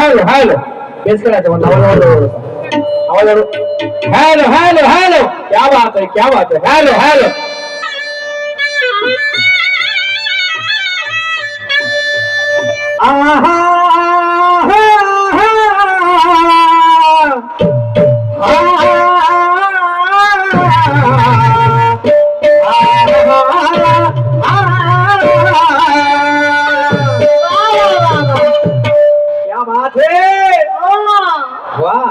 Hello hello हेच करायचं म्हणलं आवाज हॅलो हॅलो हॅलो क्या बात है हॅलो हॅलो क्या बात है वाह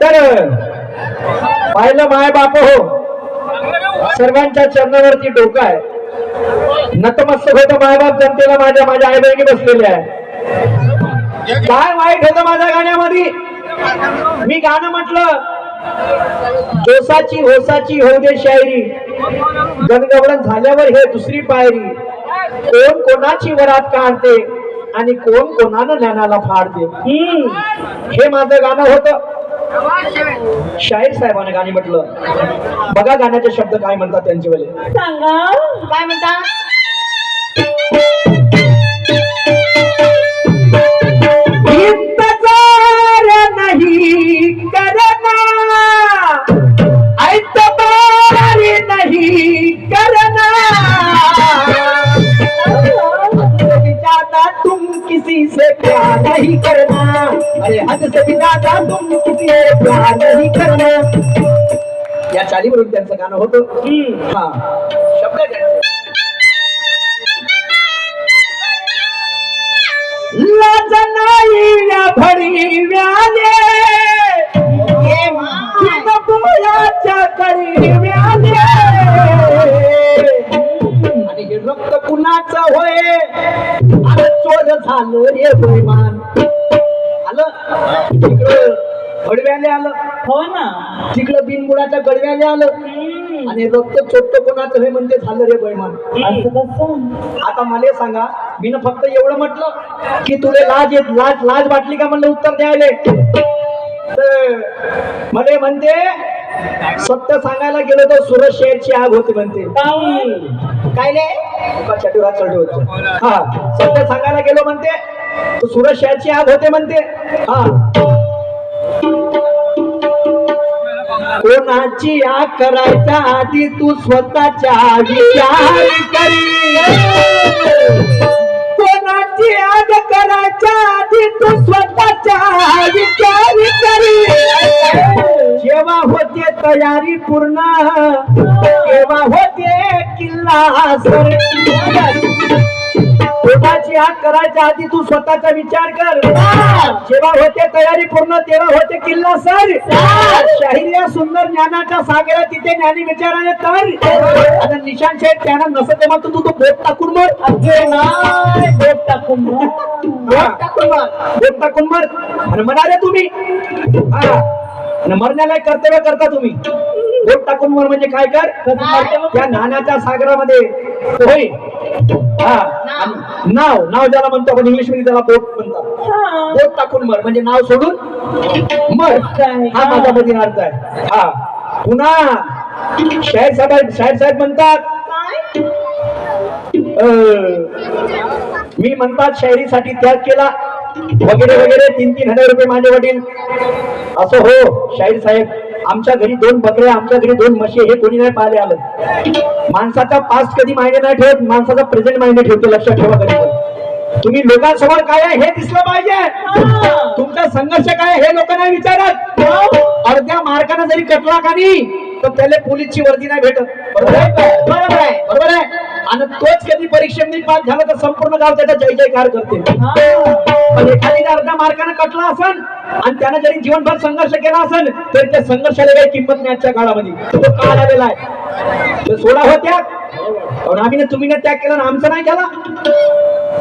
तर पाहिलं माय बाप हो सर्वांच्या चरणावरती डोकं आहे नतमस्तक होतं मायबाप जनतेला माझ्या माझ्या आई बहिणी बसलेल्या आहे काय वाईट होतं माझ्या गाण्यामध्ये मी गाणं म्हटलं जोसाची होसाची होऊ दे शायरी गणगवळण झाल्यावर हे दुसरी पायरी कोण कोणाची वरात काढते आणि कोण कोणानं ज्ञानाला फाडते हे माझं गाणं होतं शाहीर साहेबांनी गाणी म्हटलं बघा गाण्याचे शब्द काय म्हणतात त्यांचे वेळे सांगा काय म्हणता इंतजार नहीं करना ऐतबार नहीं करना ज्यादा तुम किसी से प्यार नहीं करना अरे हद से भी ज्यादा तुम किसी से प्यार नहीं करना या चालीवरून त्यांचं गाणं होतं हा शब्द लाजनाईला भरी व्याले बोलाच्या करी व्याले आणि हे रक्त कुणाचं होय अरे चोर झालं रे बेमान आलं तिकडं गडव्याले आलं हो ना तिकडं बिनबुडाच्या गडव्याले आलं आणि रक्त चोट्ट कोणाचं हे म्हणते झालं रे बैमान असं कसं आता मला सांगा मी फक्त एवढं म्हटलं की तुले लाज येत लाज लाज वाटली का म्हणलं उत्तर द्यायले मला म्हणते सत्य सांगायला गेलो तर सुरत शहरची आग होते म्हणते काय नाही चटुरात चढ हा सत्य सांगायला गेलो म्हणते तो सुरत शहरची आग होते म्हणते हा कोणाची आग करायच्या आधी तू स्वतःच्या विचार करी कोणाची आग करायच्या आधी तू स्वतःच्या विचार करी जेव्हा होते तयारी पूर्ण तेव्हा होते किल्ला सर कोणाची आग करायच्या आधी तू स्वतःचा विचार कर जेव्हा होते तयारी पूर्ण तेव्हा होते किल्ला सर शाहीर या सुंदर ज्ञानाच्या सागरात तिथे ज्ञानी विचाराने तर आता निशान शेठ त्यांना नसं तेव्हा तू तो बोट टाकून मर बोट टाकून बोट टाकून मर आणि म्हणाले तुम्ही मरण्याला कर्तव्य करता तुम्ही बोट टाकून मर म्हणजे काय कर त्या ज्ञानाच्या सागरामध्ये होय हा नाव नाव ज्याला म्हणतो आपण इंग्लिश मध्ये त्याला बोट म्हणतात बोट टाकून मर म्हणजे नाव सोडून मर हा माझा मधील अर्थ आहे हा पुन्हा शाहीर साहेब म्हणतात मी म्हणतात शायरीसाठी त्याग केला वगैरे वगैरे 3,000 रुपये माझे वडील असं हो शाहीर साहेब आमच्या घरी 2 बकऱ्या आमच्या घरी 2 म्हशी हे कोणी नाही पाहिले आलं माणसाचा पास्ट कधी मायने नाही ठेवत माणसाचा प्रेझेंट मायने ठेवतो लक्षात ठेवा कधी तुम्ही लोकांसमोर काय आहे हे दिसलं पाहिजे तुमचा संघर्ष काय हे लोक नाही विचारत अर्ध्या मार्काने जरी कटला का नाही तर त्याला पोलीसची वर्दी नाही भेटत बरोबर आहे आणि तोच कधी परीक्षेमध्ये पास झाला तर संपूर्ण गाव त्याचा जय जयकार करते पण एखादी अर्ध्या मार्काने कटला असेल आणि त्यानं जरी जीवनभर संघर्ष केला असेल तर त्या संघर्षाला काही किंमत नाही आजच्या काळामध्ये तो काळ आलेला आहे तो सोडा हो त्याग आम्ही तुम्ही त्याग केला ना आमचा नाही केला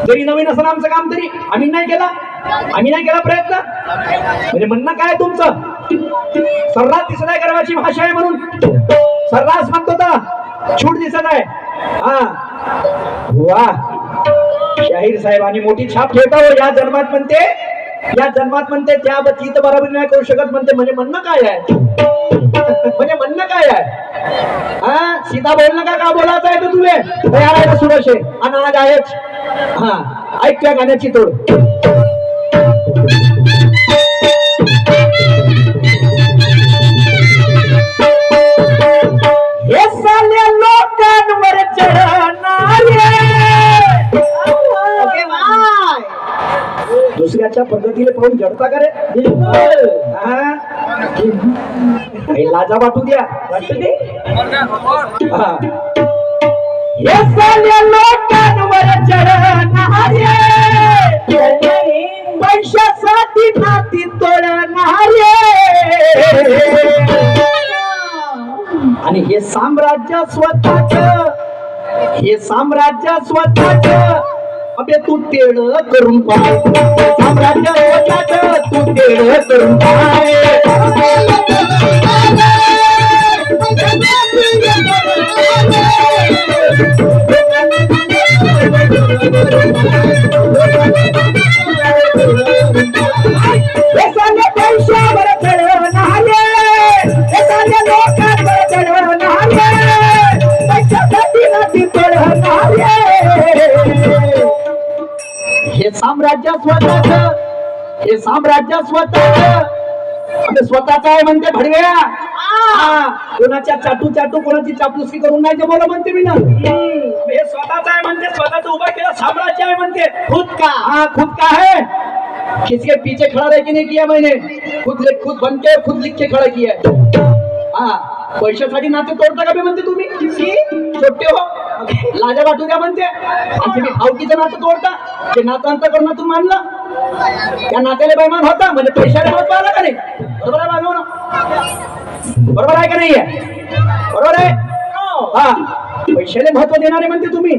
जरी नवीन असं आमचं काम तरी आम्ही नाही केला प्रयत्न म्हणजे म्हणणं काय तुमचं सर्रास दिसत आहे गर्वाची भाषा आहे म्हणून सर्रास म्हणतो तर छूट दिसत आहे हा वा शाहीर साहेबांनी मोठी छाप ठेवता या जन्मात म्हणते त्या बतीत बरोबर नाही करू शकत म्हणजे म्हणणं काय आहे म्हणणं काय आहे हा सीता बोलणं का बोलायचं आहे तर तुले तयार आहे सुरेश आणि आज आहेच हा ऐक त्या गाण्याची तोड. हे साल्या लोकांवर चढणारे दुसऱ्याच्या पद्धतीने पाहून जडता का रे? हा? काही लाजा वाटू द्या. वाटू दे. हा. हे साल्या लोकांवर चढणारे पैशासाठी नाती तोडणारे आणि हे साम्राज्य स्वतःच अबे तू तेड करून पाय. साम्राज्य स्वतःच तू तेड करून पाय. पैशावर चढवणारे लोकांवर चढवणारे पैशासाठी नाती तोडणारे हे साम्राज्य स्वतःच आहे म्हणते भडव्या. कोणाच्या चाटू कोणाची चापलुसी करून नाही जमवलं म्हणते मी ना. हे स्वतःच आहे म्हणते, स्वतःच उभा केला साम्राज्य आहे म्हणते. खुद का है किसके पीछे खड़ा रह के नहीं किया मैंने, खुद बन के खुद लिख के खड़ा किया है. पैशासाठी नाते तोडता का बे म्हणते तुम्ही? छोटे हो लाजा वाटू द्या म्हणते. आणि तुम्ही भावकीचं नातं तोडता. ते नातं अंतःकरणातून मानलं त्या नात्याला बैमान होता म्हणजे पैशाला महत्व आलं का नाही? बरोबर आहे बांधव, बरोबर आहे का नाही? बरोबर आहे. हा पैशाला महत्व देणारे म्हणते तुम्ही.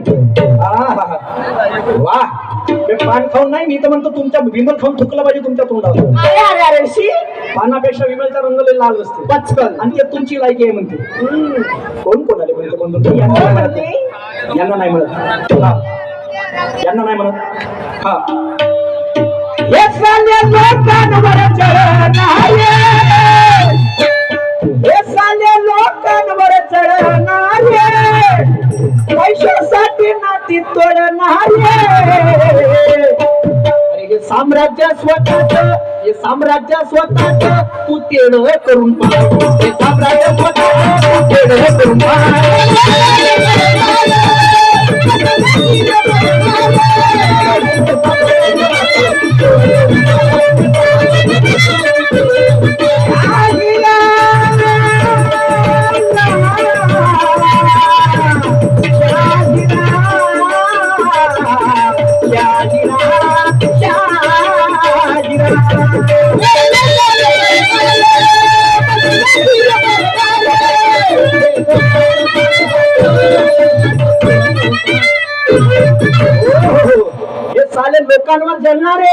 वा पान खाऊन नाही, मी तर म्हणतो तुमच्या विमल खाऊन थुकलं पाहिजे तुमच्या तोंडावर. पानापेक्षा विमलचा रंग लय लाल असते पचकन आणि ते तुमची लायकी आहे म्हणते. कोण कोणाले म्हणते म्हणतो यांना नाही म्हणत. यांना नाही म्हणत. हा हे साल्या लोकांवर चढणारे पैशासाठी नाती तोडणारे हे साम्राज्य स्वतःच तू तेड करून पाह. हे साम्राज्य स्वतःच तू तेड करून हे साले लोकांवर जळणारे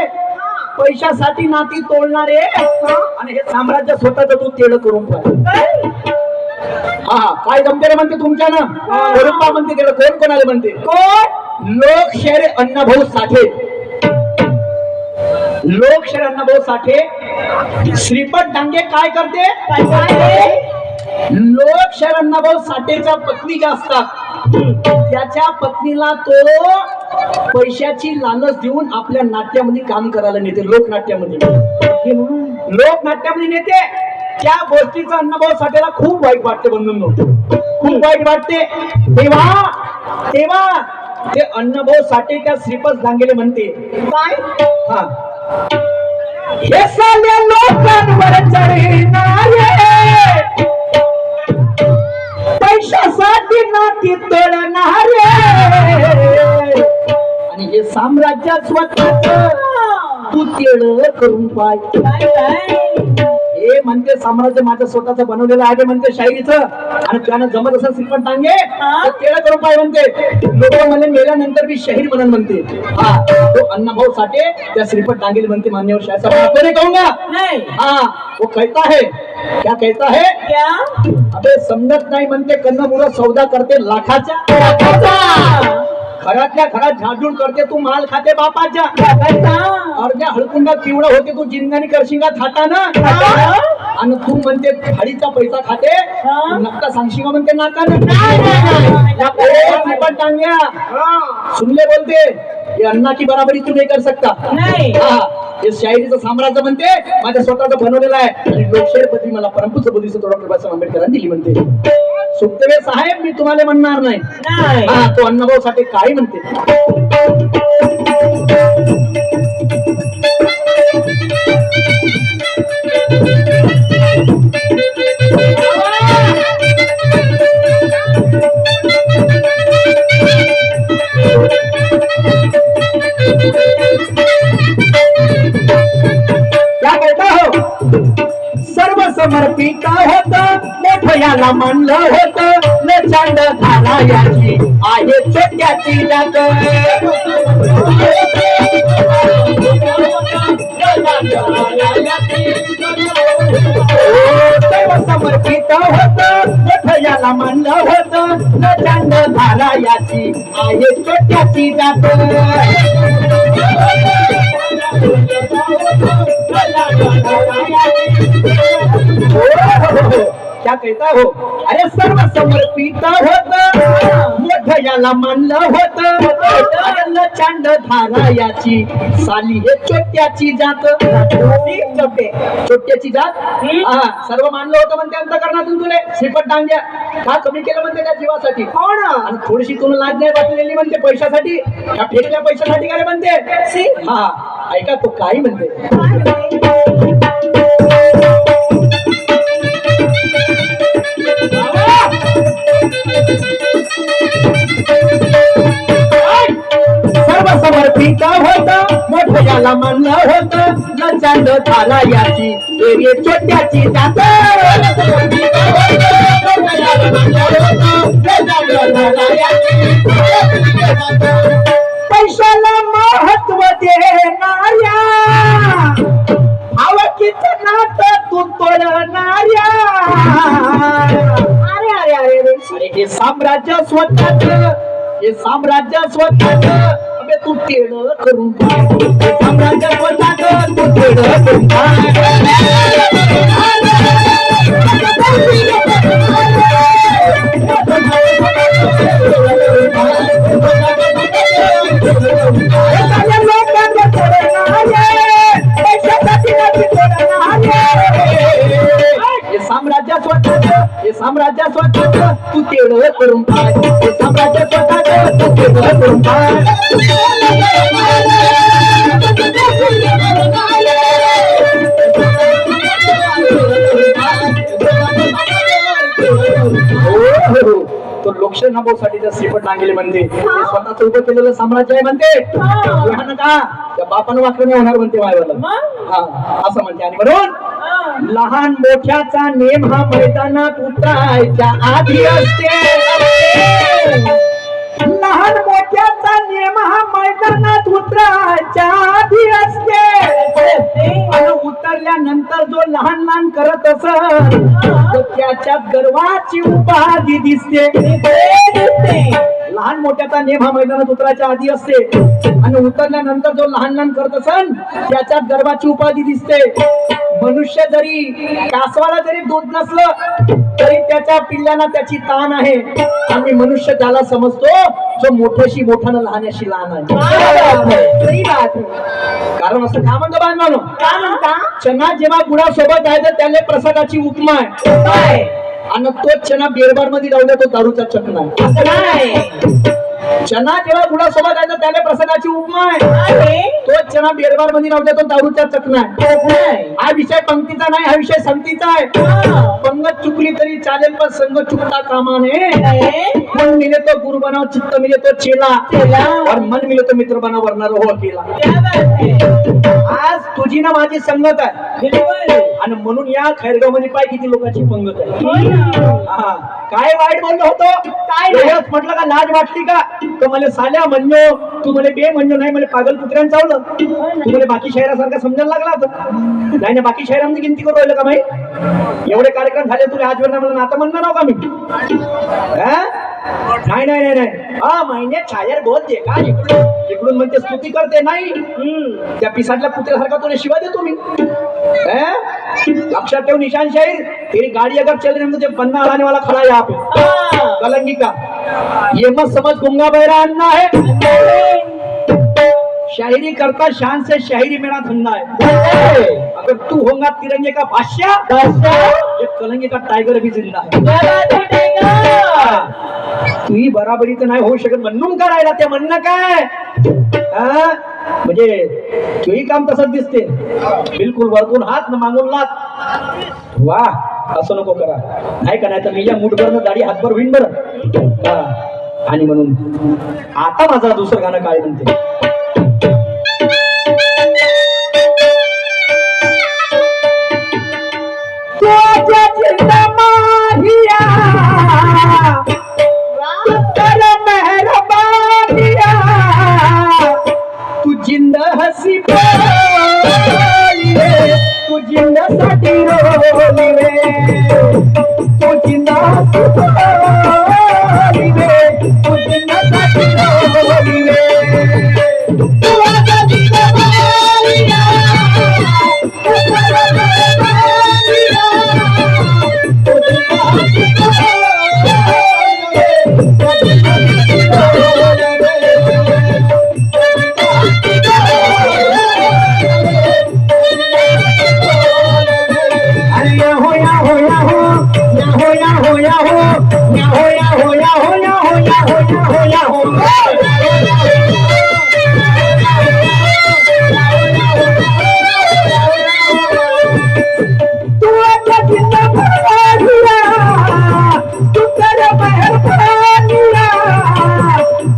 पैशासाठी नाती तोडणारे आणि हे साम्राज्य स्वतःच तू तेड करून पाहिजे. हा काय जमते रे म्हणते तुमच्यानं? कोण म्हणते तेड? कोण कोणाला म्हणते? कोण? लोकशाहीर अण्णाभाऊ साठे श्रीपत डांगे काय करते? लोकशाहीर अण्णाभाऊ साठेच्या पत्नी ज्या असतात त्याच्या पत्नीला तो पैशाची लालच देऊन आपल्या नाट्यामध्ये काम करायला नेते. लोकनाट्यामध्ये नेते. त्या गोष्टीचा अण्णाभाऊ साठेला खूप वाईट वाटते बंधूंनो, खूप वाईट वाटते. तेव्हा ते अण्णाभाऊ साठे त्या श्रीपत डांगेले म्हणते काय? हा हे साल्या लोकांवर चढणारे पैशासाठी नाती तोडणारे आणि हे साम्राज्य स्वतःच तू तेड करून पाय. हे म्हणते साम्राज्य माझं स्वतःच बनवलेलं आहे म्हणते शाहिरीचं आणि त्यानं जमत असं श्रीपत डांगे तेड करून पाय म्हणते. लोक म्हणे मेल्यानंतर मी शाहीर म्हणून म्हणते. हा तो अण्णाभाऊ साठे त्या श्रीपत डांगेला म्हणते मान्यवर शाहीर साहब कोणी कहूंगा नाही. हा वो कहता है क्या कहता है क्या? अबे समजत नाही म्हणते. कन्नमुळं सौदा करते लाखाच्या घरातल्या घरात झाडून करते तू माल खाते बापाच्या. अर्ध्या हळकुंडात पिवळं होते तू जिंगानी करशिंगा थाटानं आणि तू म्हणते थाळीचा पैसा खाते. नक्का सांगशिंग म्हणते नाकानं. श्रीपत डांग्या सुनले बोलते ये अन्ना की बराबरी तू नाही कर सकता. नाही. हे शायरीचं साम्राज्य म्हणते माझ्या स्वतःचं बनवलेलं आहे आणि लोकशाही पदवी मला परमपूज्य बुद्धिस्ट डॉक्टर बाबासाहेब आंबेडकरांनी दिली म्हणते. सुखदेव साहेब मी तुम्हाला म्हणणार नाही. तो अण्णाभाऊ साठे काय म्हणते. क्या कहता हो सर्व समर्पित होत मोठयाला मानलं होत न चांड झाला याची आहे छोट्याची जात. सर्व समर्पित होत मोठयाला मानलं होत न चांड झाला याची आहे छोट्याची जात. क्या कहता हो अरे सर्व समर्पित होत मोठ याला मानलं होत चांड धारा याची साली हे छोट्याची जात. छोट्याची जात सर्व मानलं होतं म्हणते अंतकरणातून तुले श्रीपत डांग्या का कमी केलं म्हणते त्या जीवासाठी. हो ना. आणि थोडीशी तुला लाज नाही वाटलेली म्हणते पैशासाठी का फेकल्या पैशासाठी काय म्हणते. हा ऐका तो काही म्हणते. सर्व समर्पित होत मोठ याला मानलं होत न चांद झाला याची छोट्याची जात. पैशाला महत्व देणाऱ्या भावकीच नात तू तोडणाऱ्या. अरे अरे अरे अरे हे साम्राज्य स्वतःच हे साम्राज्य स्वतःच अबे तू तेड करून हे साम्राज्य स्वतःच तू तेड करून साम्राज्य स्वतःच हे साम्राज्य स्वतःच तू तेड करून पाय. हे साम्राज्य स्वतःच तू तेड करून पाय. तो लोकशाही नभोसाठीच्या श्रीपत डांगेले म्हणते ते स्वतःच उभं केलेलं साम्राज्य आहे म्हणते. लहान का त्या बापानं वाकडं नाही होणार म्हणते मायवाला. हा असं म्हणते. आणि म्हणून लहान मोठ्याचा नेम हा मैदानात उतरायच्या आधी असते. लहान मोठ्याचा नियम हा मैदानात उतरायच्या आधी असते. आणि उतरल्यानंतर जो लहान लहान करत असत त्याच्या गर्वाची उपाधी दिसते. लहान मोठ्याचा नेम हा मैदानात उतरायच्या आधी असते आणि उतरल्यानंतर जो लहान लहान करत असन त्याच्यात गर्वाची उपाधी दिसते. मनुष्य जरी कासवाला जरी दूध नसलं तरी त्याच्या पिल्लांना त्याची ताण आहे. आम्ही मनुष्य त्याला समजतो जो मोठ्याशी मोठ्यानं लहानाशी लहान आहे. कारण असं का म्हणतो बांधवानो. का म्हणता चना जेव्हा गुळासोबत आहे तर त्याला प्रसादाची उपमा आहे आणि तो चना बेरबार मध्ये राहू द्या तो दारूचा चकना आहे. चना जेव्हा गुळासोबत आहे तर त्याला प्रसादाची उपमा आहे. तो चना बेरबार मध्ये राहू द्या तो दारूचा चकना आहे. हा विषय पंक्तीचा नाही हा विषय संगतीचा आहे. पंगत चुकली तरी चालेल पण संग चुकता कामा नये. मन मिले तो गुरु बनाव चित्त मिले तो चेला और मन मिले तो मित्र बनाव वरणार हो अकेला. आज तुझी ना माझी संगत आहे आणि म्हणून या खैरगाव मध्ये पाय किती लोकांची पंगत आहे. काय वाईट बोललो होतो काय म्हटलं का लाज वाटली का तो मला साल्या म्हणलो तू मला बे म्हणलो नाही मला पागल कुत्र्यानं चावलं. तू मला बाकी शहरासारखा समजायला लागला होता. नाही ना बाकी शहरांची गिनती करू राहिलं का माही. एवढे कार्यक्रम झाले तुला आजवर नाही मला आता म्हणणार आहो का मी. नाही नाही नाही नाही हा महिने छायर बोल दे का इकडून म्हणते स्तुती करते नाही. त्या पिसाटल्या कुत्र्यासारखा तुला शिवाय देतो मी. लक्षात ठेव निशान शाहीर तेरी गाड़ी अगर चल रही है मुझे पन्ना हराने वाला खड़ा है यहाँ पे कलंगी का. ये मत समझ गुंगा बहरा अन्ना है. शायरी करता शान से शायरी मेरा धंधा है। अगर तू होगा तिरंगे का बादशाह, ये कलंगे का टाइगर भी जिंदा है। तुही बराबरी तर नाही होऊ शकत म्हणून करायला ते म्हणणं काय हा? म्हणजे तुही काम तसंच दिसते बिलकुल वरतून हात न मागून लात वा असं नको करा नाही का नाही तर मी या मुठभरनं दाढी हातभर होईन बरं हा. आणि म्हणून आता माझा दुसरं गाणं काय म्हणते तू जिंद हसी बोली रे तू जिंदासाठी रोली रे तू जिंदा हसी बोली रे तू जिंदासाठी रोली रे तू आता जिंदा बोलिया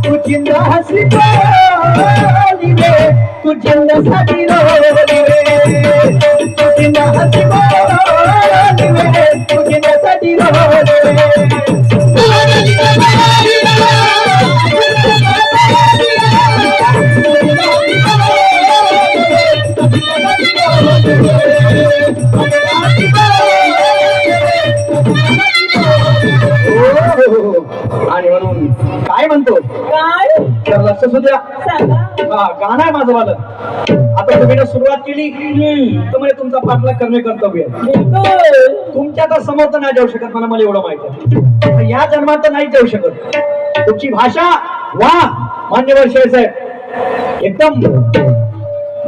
तू जिंदा हसी तू जिंदासाठी रोली रे तू जिंदा हसी बोली रे तू जिंदासाठी रोली आणि म्हणून काय म्हणतो काय तर लक्ष असू द्या सांगा हा गाणं आहे माझं वालं आता तुम्ही सुरुवात केली तर म्हणजे तुमचा पाठलाग करणे कर्तव्य आहे. बिलकुल तुमच्या तर समोर तर नाही जाऊ शकत मला एवढं माहिती आहे या जन्मात तर नाही जाऊ शकत तुमची भाषा वा मान्यवर शेर साहेब एकदम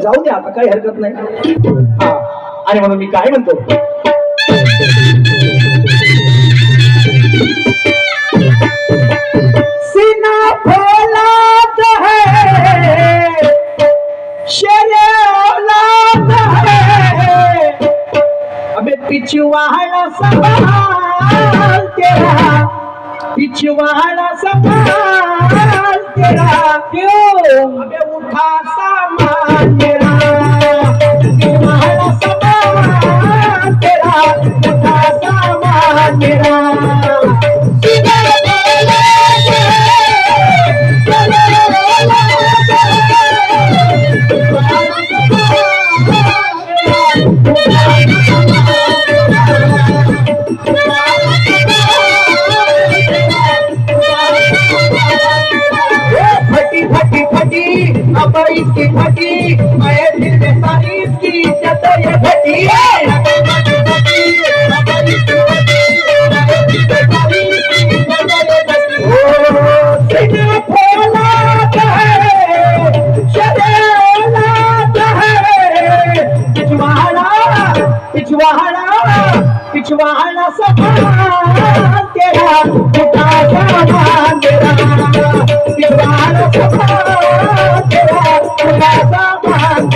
जाऊ द्या आता काही हरकत नाही हा आणि म्हणून मी काय म्हणतो सीना फौलाद है शेरे औलाद है अबे पिछवाड़ा संभाल तेरा पिछवाड़ा संभाल तेरा क्यों अबे उठा सामान मेरा पिछवाड़ा संभाल तेरा उठा सामान मेरा फटी फटी फटी अब इसकी फटी मैं दिल में सारी इसकी इज्जत ये फटी पिछवाड़ा सफा तेरा उठा सामान तेरा पिछवाड़ा सफा तेरा उठा सामान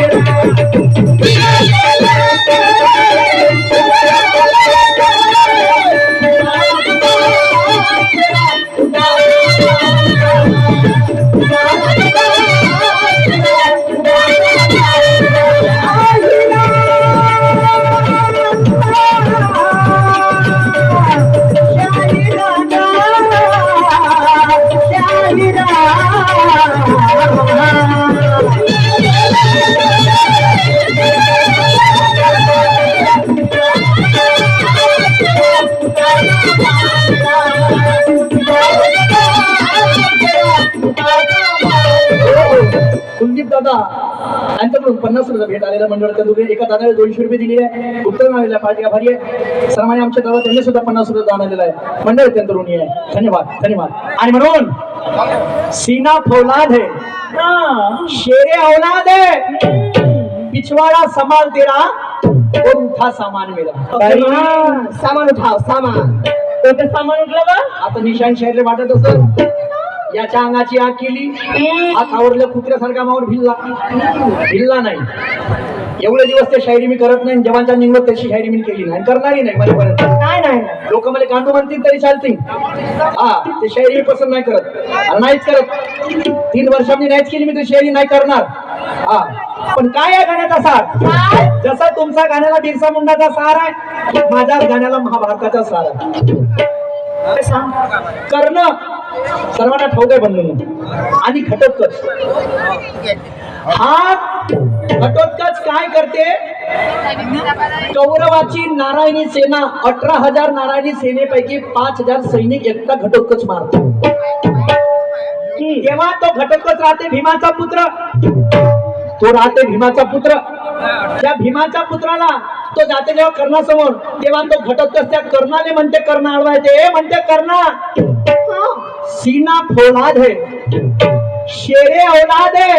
कुलदीप दादा यांच्याकडून 50 रुपये भेट आलेला मंडळ तुम्ही एका दादाला 200 रुपये दिलेले आहे उत्तर आलेला पार्टी आभारी आहे सर्वांनी आमच्या दादा त्यांनी सुद्धा 50 रुपये दान आलेला आहे मंडळ अत्यंत ऋणी आहे धन्यवाद धन्यवाद आणि म्हणून सीना फौलाद है हाँ शेरे औलाद है, पिछवाड़ा संभाल तेरा और उठा सामान मेरा. सामान उठाव सामान तो ते सामान उठलं बा आता निशाण शहरले वाटत असत याच्या अंगाची आग केली, हात आवरल्या कुत्र्यासारखा मावर भिल्ला नाही. एवढे दिवस ते शायरी मी करत नाही, जवानच्या निघलो तशी शायरी मी केली नाही, करणारी नाही मरेपर्यंत. नाही नाही लोक मला गांडू म्हणतील तरी चालतील. हा ते शायरी मी पसंत नाही करत आणि नाहीच करत. 3 वर्षांनी नाहीच केली मी ती शायरी नाही करणार. हा पण काय आहे गाण्याचा सार? जसा तुमचा गाण्याला बिरसा मुंडाचा सार आहे, माझ्या गाण्याला महाभारताचा सार आहे. कर्ण सर्वांना ठाऊक आहे बंधू. आणि घटोत्कच, हा घटोत्कच काय करते? कौरवाची नारायणी सेना 18,000 नारायणी सेनेपैकी 5,000 सैनिक एकटा घटोत्कच मारतो. तेव्हा तो घटोत्कच राहते भीमाचा पुत्र. तो राहते भीमाचा पुत्र. त्या भीमाच्या पुत्राला तो जाते जेव्हा कर्णासमोर, तेव्हा तो घटोत्कच त्या कर्णाले म्हणते, कर्ण अडवायचे म्हणते, कर्णा सीना फौलाद है, शेरे औलाद है,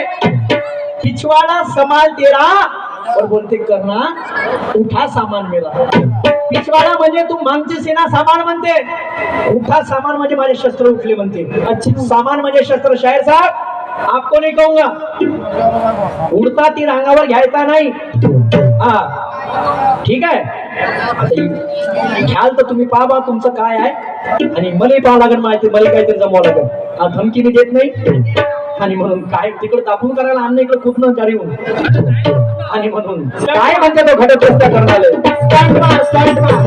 पिछवाड़ा संभाल तेरा. और बोलते कर्णा उठा सामान मेरा. पिछवाड़ा म्हणजे तू मागची सेना सामान म्हणते, उठा सामान म्हणजे माझे शस्त्र उठले म्हणते. अच्छा सामान म्हणजे शस्त्र. शायर साहब आपको नहीं कहूंगा, उडता ती रांगावर घ्यायचा नाही. हा ठीक आहे, ख्याल तर तुम्ही पाहा तुमचं काय आहे, आणि मलाही पाहावं लागेल माहिती, मला काहीतरी जमावं लागेल. हा धमकी मी देत नाही, आणि म्हणून काय तिकडे दाखवून करायला आणलं इकडे खूप न गाडी होऊन, आणि म्हणून काय म्हणते तो घटक रस्ता करणारे. स्टँड मार स्टँड मार.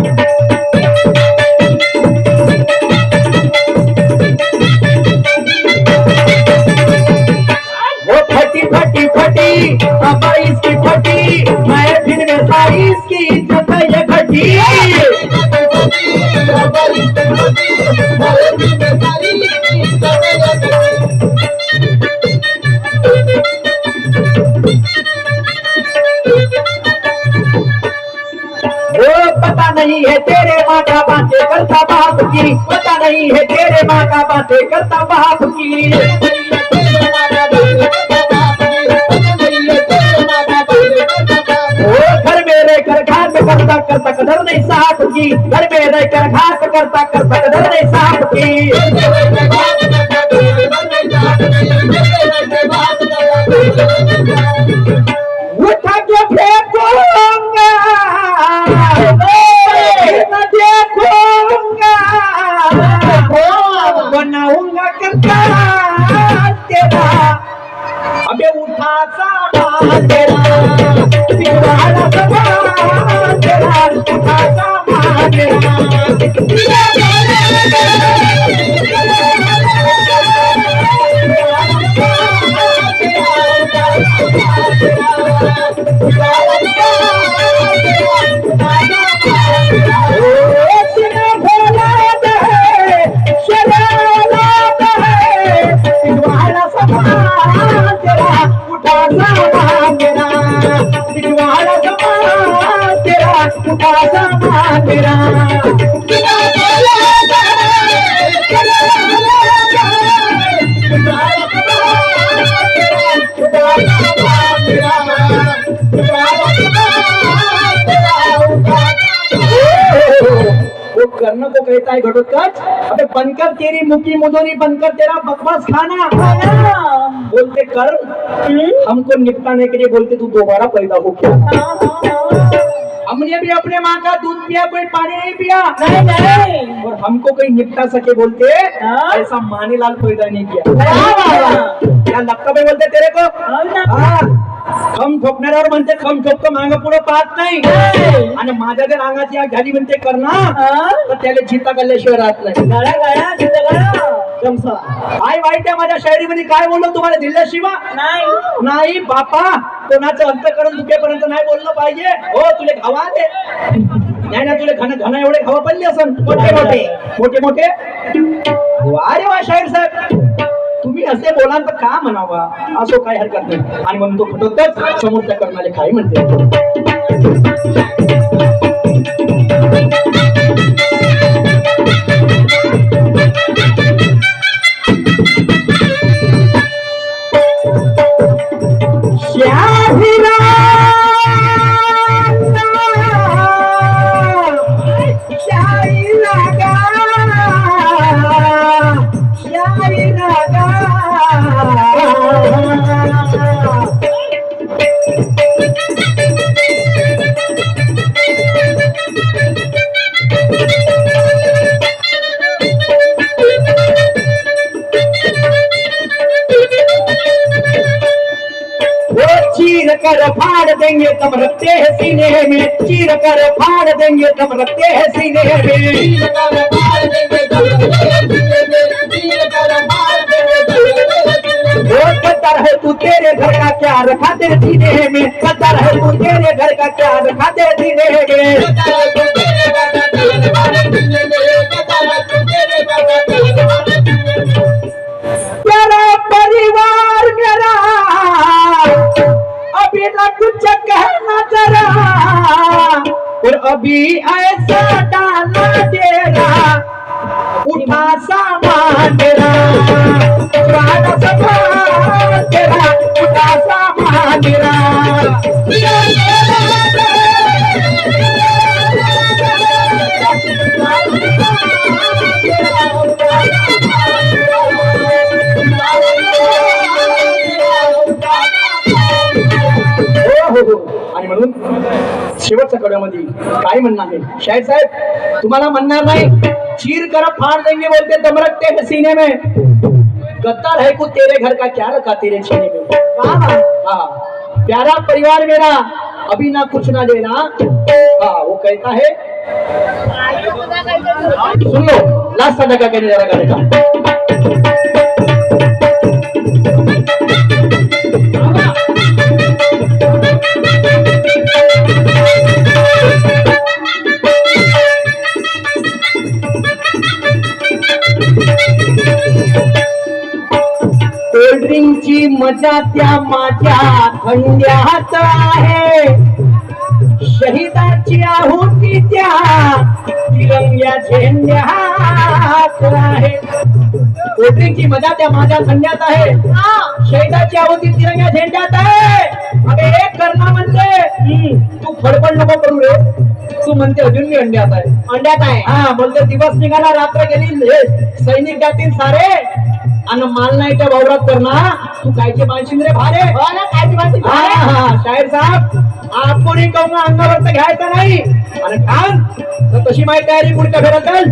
वो फटी फटी फटी बाईस की फटी, मैं दिन में 22 की इज्जत है ये घटी. वो पता नहीं है तेरे माँ का बातें करता बाप की, पता नहीं है तेरे माँ का बातें करता बाप की. घर में रहकर घात करता करता कदर नहीं साहब की, घर में रहकर घात करता करता कदर नहीं साहब की. उठा के फेंकूंगा न देखूंगा, बनाऊंगा करता तेरा. अबे उठा सामान तेरा, पिछवाड़ा सामान तेरा, उठा सामान तेरा. वो कर्ण को कहता है घटोत्कच, अबे बनकर तेरी मुकी मुदोरी, बनकर तेरा बकवास खाना. बोलते कर हमको निपटाने के लिए, बोलते तू दोबारा पैदा हो क्या. हमने भी अपने माँ का दूध पिया, कोई पानी नहीं पिया. नहीं नहीं और हमको कोई निपटा सके, बोलते ऐसा माने लाल पैदा नहीं किया. क्या लगता है बोलते तेरे को. हाँ खम ठोकणाऱ्यावर म्हणते खम ठोक, मांग पुढे पाहत नाही. आणि माझ्या जर अंगाची आग झाली म्हणते करणार, तर त्याला जिता गल्ल्याशिवाय राहत नाही. गळा गळा जिथं गळा जमसा काय वाईट आहे माझ्या शायरीमध्ये, काय बोललो तुम्हाला दिल्याशिवाय नाही नाही. बापा कोणाचं अंतकरण दुखेपर्यंत नाही बोललं पाहिजे. हो तुले खावा दे, नाही ना तुले घन एवढे खावा पडले असं मोठे मोठे मोठे मोठे. अरे वा शाहीर साहेब, तुम्ही असे बोलाल तर का म्हणावा, असो काही हरकत नाही. आणि म्हणून तो फटवतच समोरच्या कर्णाले काय म्हणते. कर फाड़ देंगे तब रखते हैं सीने में, चीर कर फाड़ देंगे तब रखते हैं सीने में, चीर कर फाड़ देंगे तब रखते हैं सीने में, चीर कर फाड़ देंगे तब रखते हैं सीने में। वो गद्दार है तू, तेरे घर का क्या रखा तेरे सीने में, गद्दार है तू, तेरे घर का क्या रखा तेरे सीने में, गद्दार है तू, तेरे घर का क्या रखा तेरे सीने में, गद्दार है तू, तेरे घर का क्या रखा तेरे सीने में। तेरा परिवार मेरा अभी ना कुछ कहना जरा, और अभी ऐसा डाला तेरा उठा सामान तेरा, उठा सामान तेरा, उठा सामान तेरा। आणि म्हणून शेवटच्या कडव्यामध्ये काय म्हणणं आहे शाहीर साहेब, तुम्हाला म्हणणार नाही चीर कर फाड़ देंगे बोलते दम रखते हैं सीने में, गद्दार है को तेरे घर का क्या रखा तेरे सीने में। हाँ, प्यारा परिवार मेरा अभी ना कुछ ना देना। हाँ, वो कहता है सुन लो लास्ट सदा कहने जरा करेगा। कोल्ड्रिंकची मजा त्या माझ्या थंड्यात आहे, शहीदाची आहुती त्या तिरंग्या झेंड्यात आहे। कोल्ड्रिंकची मजा त्या माझ्या थंड्यात आहे, शहीदाची आहुती तिरंग्या झेंड्यात आहे। अबे एक करना म्हणते तू फडफड नको करू रे, तू म्हणते अजून मी अंड्यात आहे, अंड्यात आहे। हा बोलते दिवस निघाला रात्र गेली, सैनिक जातील सारे आणि माल नाही त्या वावरात करणार, तू कायचे बांधशील रे भारे, हो ना कायचे बांधशील भारे। हा शाहीर साहेब आपण ही कहूंगा अंगावर तर घ्यायचं नाही, आणि खान तर तशी माहिती तयारी पुढच्या फेऱ्यात चल।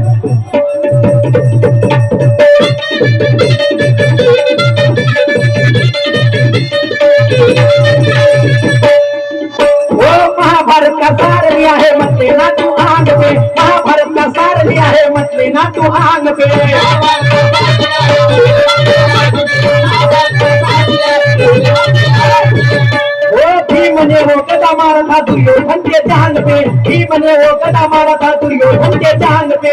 महाभारत का सार लिया है मत लेना तू आंग पे, महाभारत का सार लिया है मत लेना तू आंग पे। वो भीम ने वो गदा मारा था दुर्योधन के जांग पे, भीम ने वो गदा मारा था दुर्योधन के जांग पे।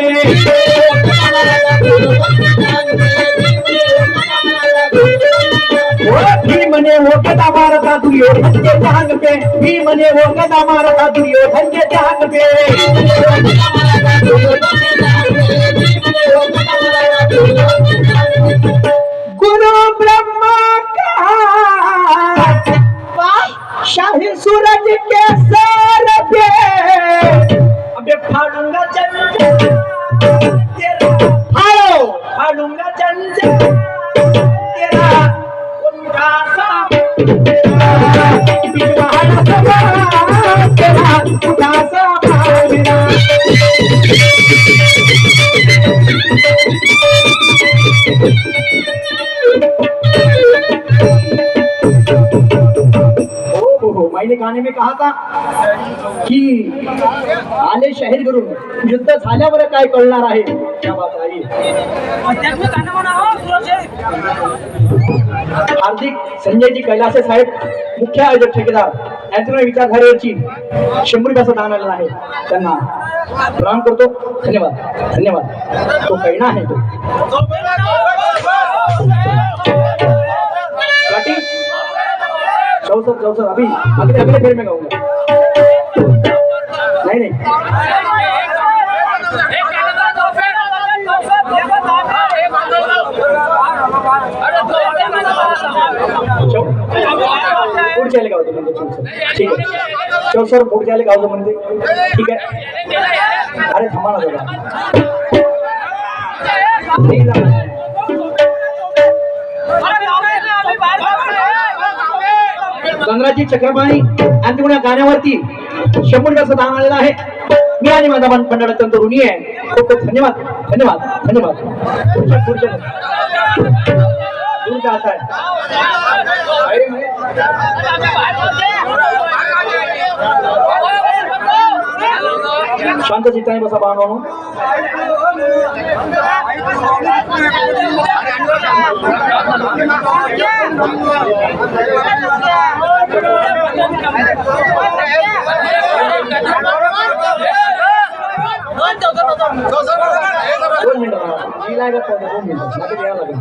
भीम ने वो गदा मारा था दुर्योधन के जांग पे, भीम ने वो गदा मारा था दुर्योधन के जांग पे। गुरु ब्रह्मा का शाही सूरज के सर पे, अबे फाड़ूंगा चंचल तेरा, फाड़ूंगा चंचल तेरा उनका सा बिगड़ा सा तेरा उठा सा मेरा। मैंने गाने में कहा था कि आले शहीद करून युद्ध झाल्यावर काय कळणार आहे, क्या बात आहे। हार्दिक संजयजी कैलासे साहेब मुख्य आयोजक ठेकेदार यांच्याकडे विचारधारेवरची 100 रुपयाचं दान आलेलं आहे, त्यांना प्रणाम करतो। धन्यवाद धन्यवाद। तो कैना आहे तो चौसर अभी अगले फिर में गाऊंगा। नहीं पुढच्या गावतो म्हणजे ठीक आहे, चौसर पुढच्या गावतो म्हणजे ठीक आहे। अरे थांबा ना जरा, गंगराजी चक्रपाणी आणि या गाण्यावरती 100 रुपयाचं दान आलेलं आहे। मी आणि माझा मंडळ अत्यंत ऋणी आहे। खूप खूप धन्यवाद धन्यवाद धन्यवाद। पुढच्या दूर जाता है शांत चित्ताने बसा बांधवानो. दोन मिनिटं मला. मी लागत नाही, 2 मिनिटं लागेल, यावं लागेल.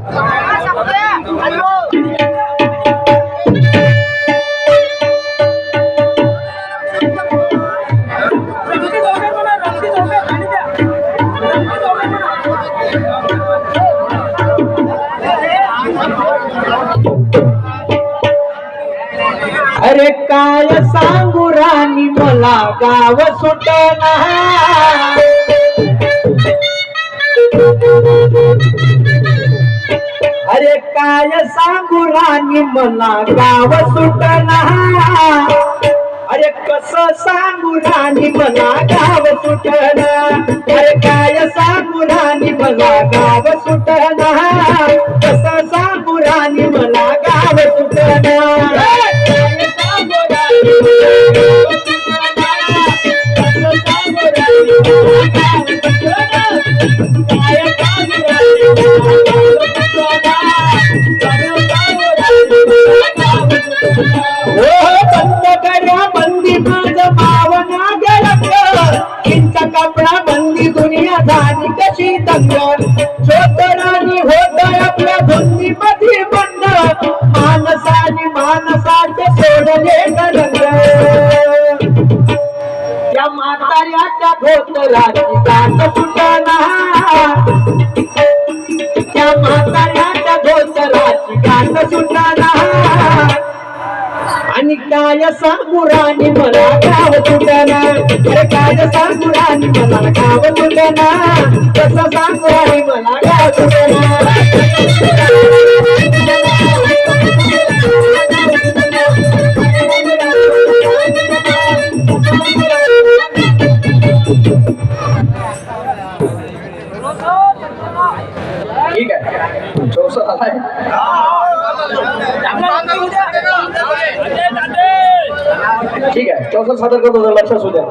अरे काय सांगू राणी मला गाव सुटना. अरे काय सांगू राणी मला गाव सुटना. अरे कसं सांगू राणी मला गाव सुटना. अरे काय सांगू राणी मला गाव सुटना. कसं सांगू राणी मला गाव सुटना. बंदी माझ भावना गेलं. इंचा कपडा बंदी दुनिया झाली कशी दंग. छोटराणी होत आपल्या धुंदी मध्ये बंद. माणसाने माणसाचे सोडले रंग. त्या म्हाताऱ्याच्या धोतराची गाठ सुटना. त्या म्हाताऱ्याच्या धोतराची गाठ सुटना. आणि काय सांगू राणी मला गाव सुटना. अरे काय सांगू राणी मला गाव सुटना. कसं सांगू राणी मला गाव सुटना. ठीक आहे, 64 आलाय. ठीक आहे, 64 सादर करतो, जर लक्ष असू द्या.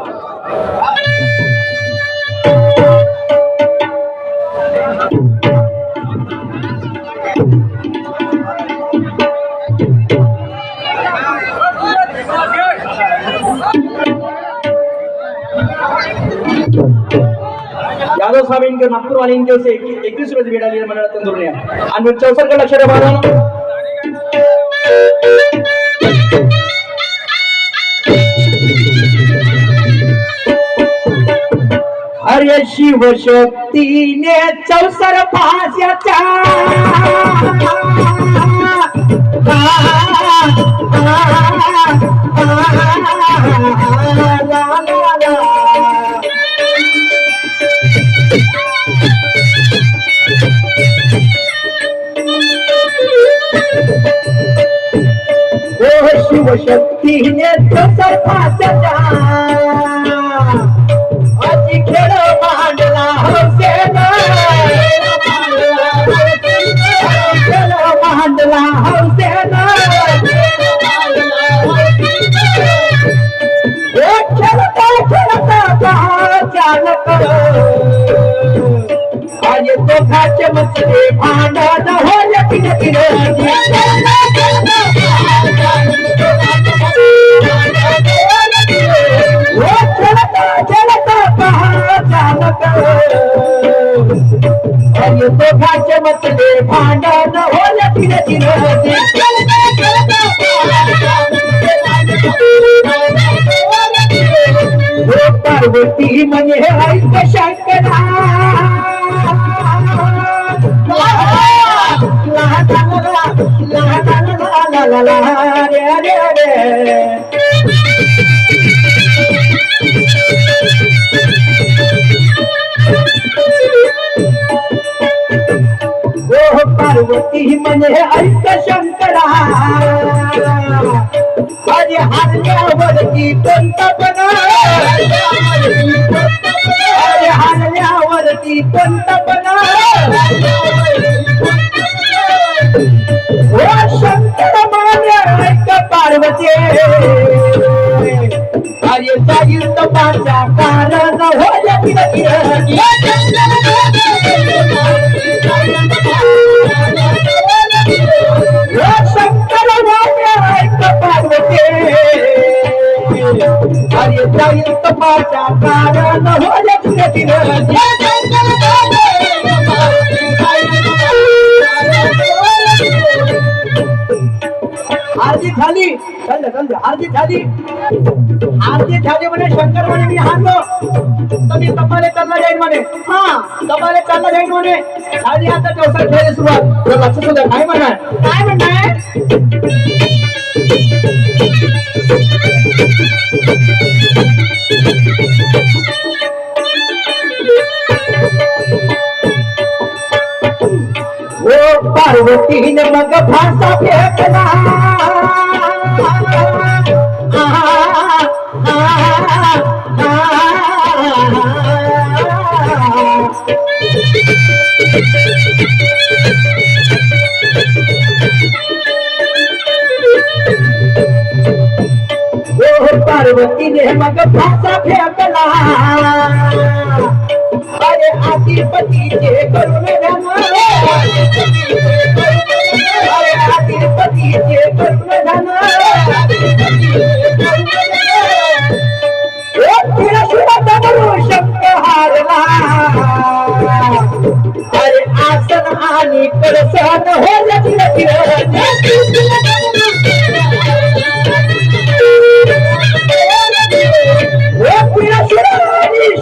यादव साहब इनके नागपुर वाले इनके से 21 रोज बेड़ा लिए मंडल तंदुरिया आणि 64 का लक्ष द्या. अरे शिवशक्तीने 64 भाषाच्या शिवशक्तीने 64 भाषाच्या अजी खेळ मांडला हौसेना. खेळ मांडला हौसेना. खेळता खेळता चालक आणि दोघाचे मचले भांडण होय तिने तिने. आणि दोघाचे मचले भांडण होय तिने तिने. पार्वती म्हणजे ऐक शंकरा. पार्वती म्हणजे ऐक शंकरा. अरे हारल्यावरती कोणता बना. अरे हारल्यावरती कोणता बना. जाईल तपाच्या कारण होय किर किर शंकर पार्वती अरे जाईल तपाच्या कारण होय किर किर आरती झाली आरती झाली आरती झाली म्हणे शंकर म्हणे मी हारलो तर मी तपाले चालला जाईल म्हणे हा तपाले चालला जाईल म्हणे झाली आता व्यवसाय खेळायला सुरुवात तर लक्ष सुद्धा काय म्हणणार ओ पार्वतीने मग फासा फेकला पार्वतीने मग फासा फेकला अरे आदिपतीचे करुण धन अरे आदिपतीचे करुण धन शब्द हारला अरे आसन आणि कळसन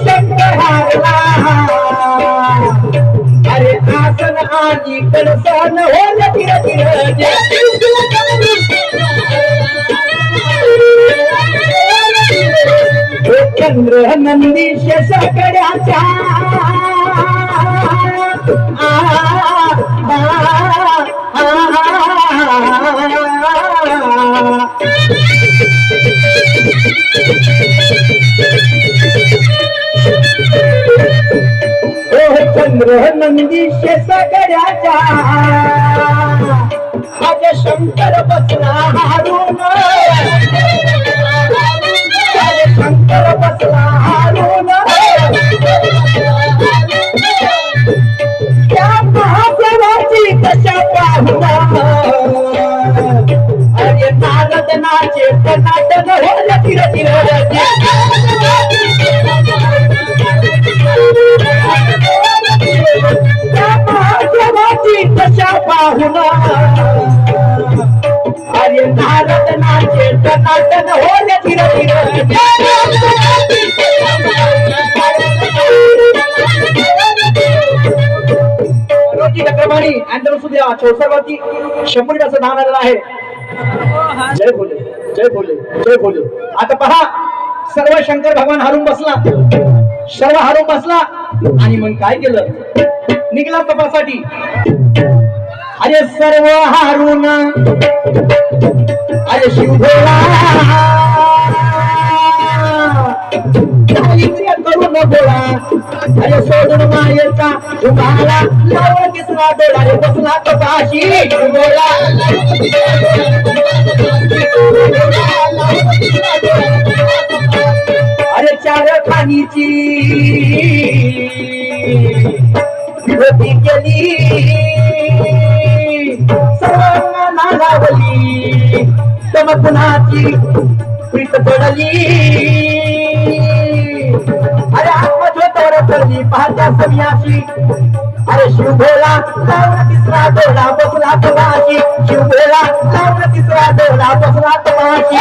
शंकर हारला अरे आसन आणि कळसन चंद्र नंदी शेषकड्याच्या चंद्र नंदी शेषकड्याच्या आज शंकर बसला हारून शंकर बसला हारून त्या महादेवाची कशा पाहुणा अरे नारद नाचे टनाटन होल तिर त्या महादेवाची कशा पाहुणा अरे नारद नाचे टनाटन होल तिर क्रमाने चौसरवरती 100 असं नाव आलेलं आहे जय भोले जय भोले जय भोले आता पहा सर्व शंकर भगवान हारून बसला सर्व हारून बसला आणि मग काय केलं निघाला तपासाठी अरे सर्व हारून अरे शिवभोळा करून बोला अरे सोडून मायेचा तुम्हाला लावून दिसला डोळा रे बसला कपाशी बोला अरे चार खानीची होती गेली सर्वांना लावली तम कुणाची प्रीत पडली अरे आत्मज्योतावर करली पाहत्या समियाशी अरे शिवभोला लावला तिसरा डोळा बसला तमाशी शिवभोला लावला तिसरा डोळा बसला तमाशी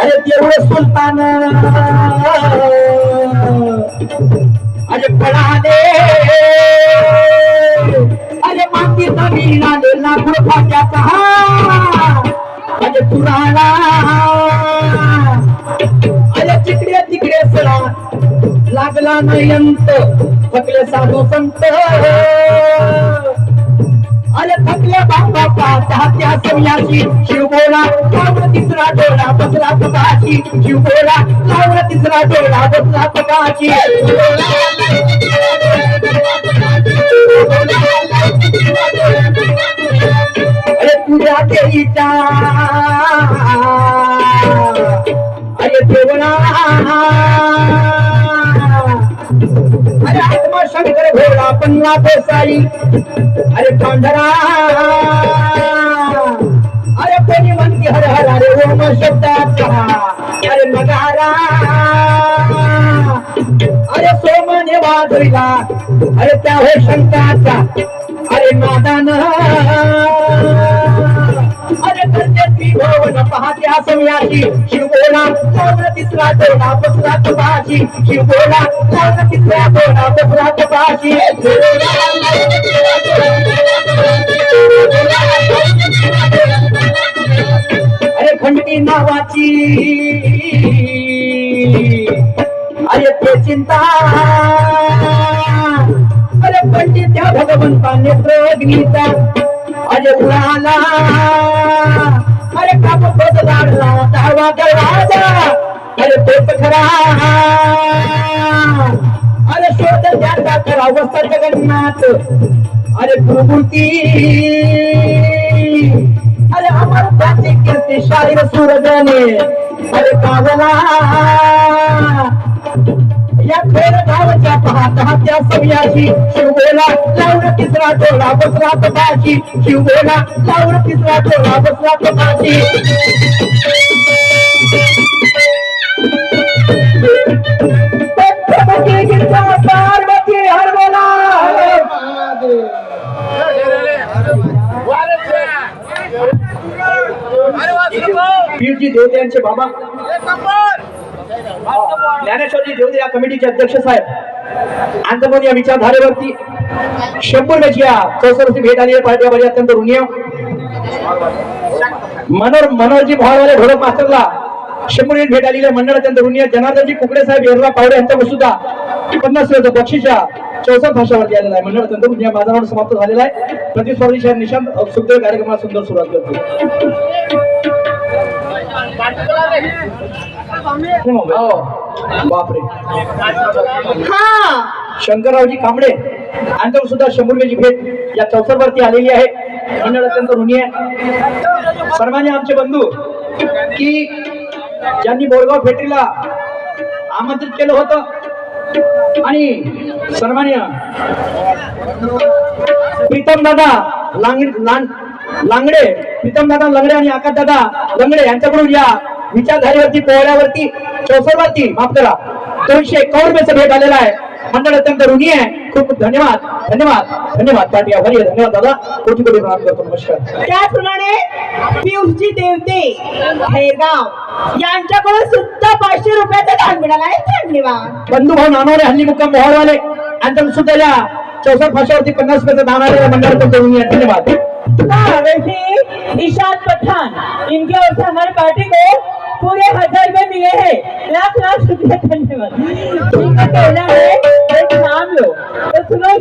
अरे देऊळ सुलतान अरे पळाले अरे माती नवीन आले लाकूड फाट्याचा अरे पुराणा अरे तिकडे तिकडे सरा लागला नयंत थकले साधू संत अरे थकले बाबा पाहत्या समियाशी शिवभोला लावला तिसरा डोळा बसला कपाशी शिवभोला लावला तिसरा डोळा बसला कपाशी देईचा अरे देवळा अरे आत्मशंकर भोळा पन्ना पेसाई अरे पांढरा अरे कोणी म्हणते हर हर अरे ओम शब्दाचा अरे मगारा अरे सोमने वाजविला अरे त्या हो शंकाचा अरे नादान अरे करते भवन पहात्या समयाची शिवबोला लावला तिसरा तोडा बसला कपाशी शिवबोला लावला तिसरा तोडा बसला कपाशी अरे खंडणी नावाची अरे ते चिंता अरे पंडित त्या भगवंता नेत्रग्नीचा अरे उडाला अरे काप बदलाडला दहावा दरवाजा अरे तोच खरा अरे शोध त्याचा खरा वस्ता जगन्नाथ अरे गुरुमूर्ती अरे अमर त्याची कीर्ती शाहीर सूरजने अरे कावला या खेळ गावच्या पाहता त्या समयाची शिवबोला लावून तिसरा तोडा बसला कपाशी शिवबोला लावून तिसरा तोडा बसला कपाशी पार्वती हर बोला पीरजी देवते यांचे बाबा ज्ञानेश्वरजी देवते या कमिटीचे अध्यक्ष साहेब अंतर्गत या विचारधारेवरती शंभर या चौसरची भेट आली आहे पार्टीवर अत्यंत ऋणीय मनोहरजी भावाले घोडक मास्तरला शंभर भेट आलेली मंडळ अत्यंत ऋणीय जनार्दनजी कुकडे साहेब येरला पावडे यांच्यावर सुद्धा 50 बक्षीच्या 64 भाषावरती आलेला आहे मंडळ अत्यंत ऋणीय बाजारावर समाप्त झालेला आहे प्रतिस्पर्धी शहर निशांत सुखदेव कार्यक्रमाला सुंदर सुरुवात करतो बापरे हा शंकररावजी कांबळे यांच्यावर सुद्धा 100 भेट या 64 वरती आलेली आहे मंडळ अत्यंत ऋणी आहे सर्वांनी आमचे बंधू की ज्यांनी बोरगाव फेटरीला आमंत्रित केलं होतं आणि सन्मान्य प्रीतम दादा लांगडे प्रीतम दादा लंगडे आणि आकाश दादा लंगडे यांच्याकडून या विचारधारेवरती पोहळ्यावरती 64 वरती माफ करा 251 रुपयाचा भेट आलेला आहे मंडळ अत्यंत ऋणी आहे खूप खूप धन्यवाद धन्यवाद धन्यवाद पार्टी आभारी आहे धन्यवाद दादा कोटी कोटी प्रणाम करतो नमस्कार त्याचप्रमाणे पियुषजी देवते हेरगाव यांच्याकडून सुद्धा 500 रुपयाचा दान मिळाला आहे धन्यवाद बंधू भाऊ नानवरे हल्ली मुक्काम मोहळवाले यांच्याकडून सुद्धा या 64 भाषावरती 50 रुपयाचा दान आलेला मंडळ अत्यंत ऋणी आहे धन्यवाद वैसे इशाद पठान इनके ओर से हमारी पार्टी को पूरे 1000 रुपए मिले हैं लाख लाख शुक्रिया धन्यवाद एक नाम लो तो सुनो